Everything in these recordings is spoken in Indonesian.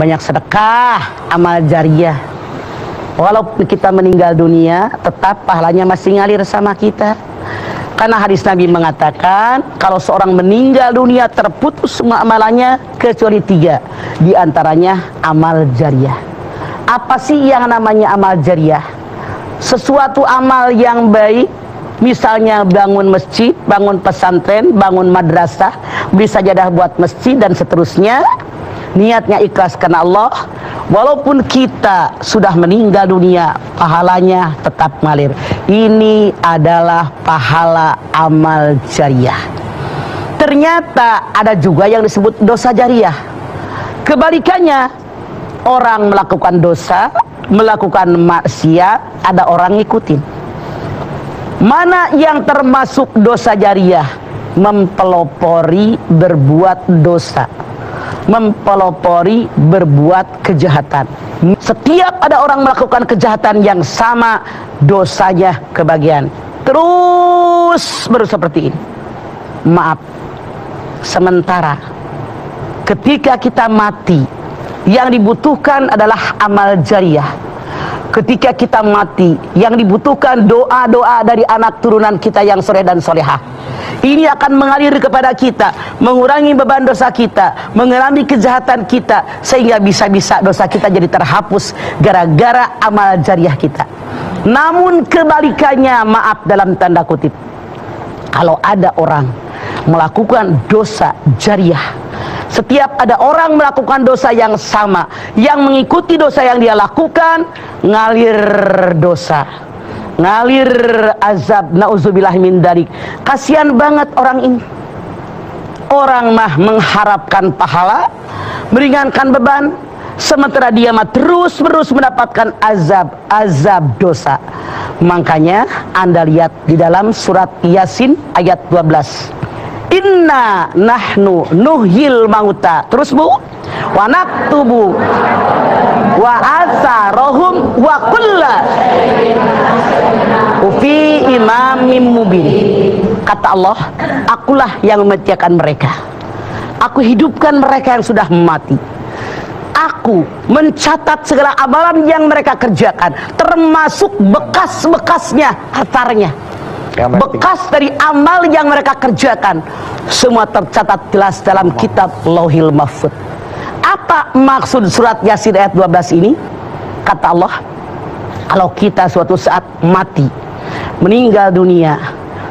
banyak sedekah, amal jariah. Walaupun kita meninggal dunia, tetap pahalanya masih ngalir sama kita. Karena hadis Nabi mengatakan, kalau seorang meninggal dunia terputus semua amalannya kecuali 3, di antaranya amal jariah. Apa sih yang namanya amal jariah? Sesuatu amal yang baik, misalnya bangun masjid, bangun pesantren, bangun madrasah, beli sajadah buat masjid dan seterusnya. Niatnya ikhlas karena Allah. Walaupun kita sudah meninggal dunia, pahalanya tetap ngalir. Ini adalah pahala amal jariah. Ternyata ada juga yang disebut dosa jariah. Kebalikannya, orang melakukan dosa, melakukan maksiat, ada orang ngikutin. Mana yang termasuk dosa jariah? Mempelopori berbuat dosa, mempelopori berbuat kejahatan. Setiap ada orang melakukan kejahatan yang sama, dosanya kebagian. Terus baru seperti ini. Maaf, sementara ketika kita mati, yang dibutuhkan adalah amal jariah. Ketika kita mati, yang dibutuhkan doa-doa dari anak turunan kita yang soleh dan solehah. Ini akan mengalir kepada kita, mengurangi beban dosa kita, mengurangi kejahatan kita, sehingga bisa-bisa dosa kita jadi terhapus gara-gara amal jariah kita. Namun kebalikannya, maaf dalam tanda kutip, kalau ada orang melakukan dosa jariah, setiap ada orang melakukan dosa yang sama, yang mengikuti dosa yang dia lakukan, ngalir dosa, ngalir azab, na'udzubillah min dzalik. Kasihan banget orang ini. Orang mah mengharapkan pahala, meringankan beban, sementara dia mah terus-menerus mendapatkan azab dosa. Makanya Anda lihat di dalam surat Yasin ayat 12. Inna nahnu nuhyil mauta. Terus Bu, wa naktubu wa asarohum wa kulla ufi imamim mubin. Kata Allah, akulah yang mematikan mereka, aku hidupkan mereka yang sudah mati. Aku mencatat segala amalan yang mereka kerjakan, termasuk bekas-bekasnya, atarnya, bekas dari amal yang mereka kerjakan, semua tercatat jelas dalam kitab Lauhil Mahfuz. Apa maksud surat Yasin ayat 12 ini? Kata Allah, kalau kita suatu saat mati, meninggal dunia,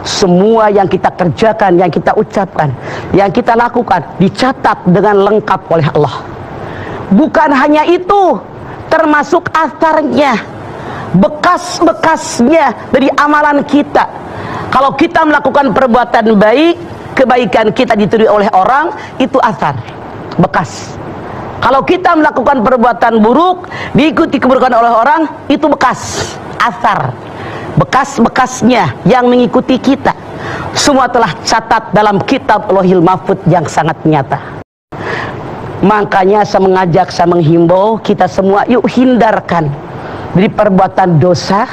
semua yang kita kerjakan, yang kita ucapkan, yang kita lakukan dicatat dengan lengkap oleh Allah. Bukan hanya itu, termasuk asarnya, bekas-bekasnya dari amalan kita. Kalau kita melakukan perbuatan baik, kebaikan kita ditiru oleh orang, itu asar, bekas. Kalau kita melakukan perbuatan buruk, diikuti keburukan oleh orang, itu bekas, asar, bekas-bekasnya yang mengikuti kita. Semua telah catat dalam kitab Lauhil Mahfuz yang sangat nyata. Makanya saya mengajak, saya menghimbau kita semua, yuk hindarkan dari perbuatan dosa,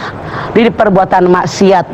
dari perbuatan maksiat.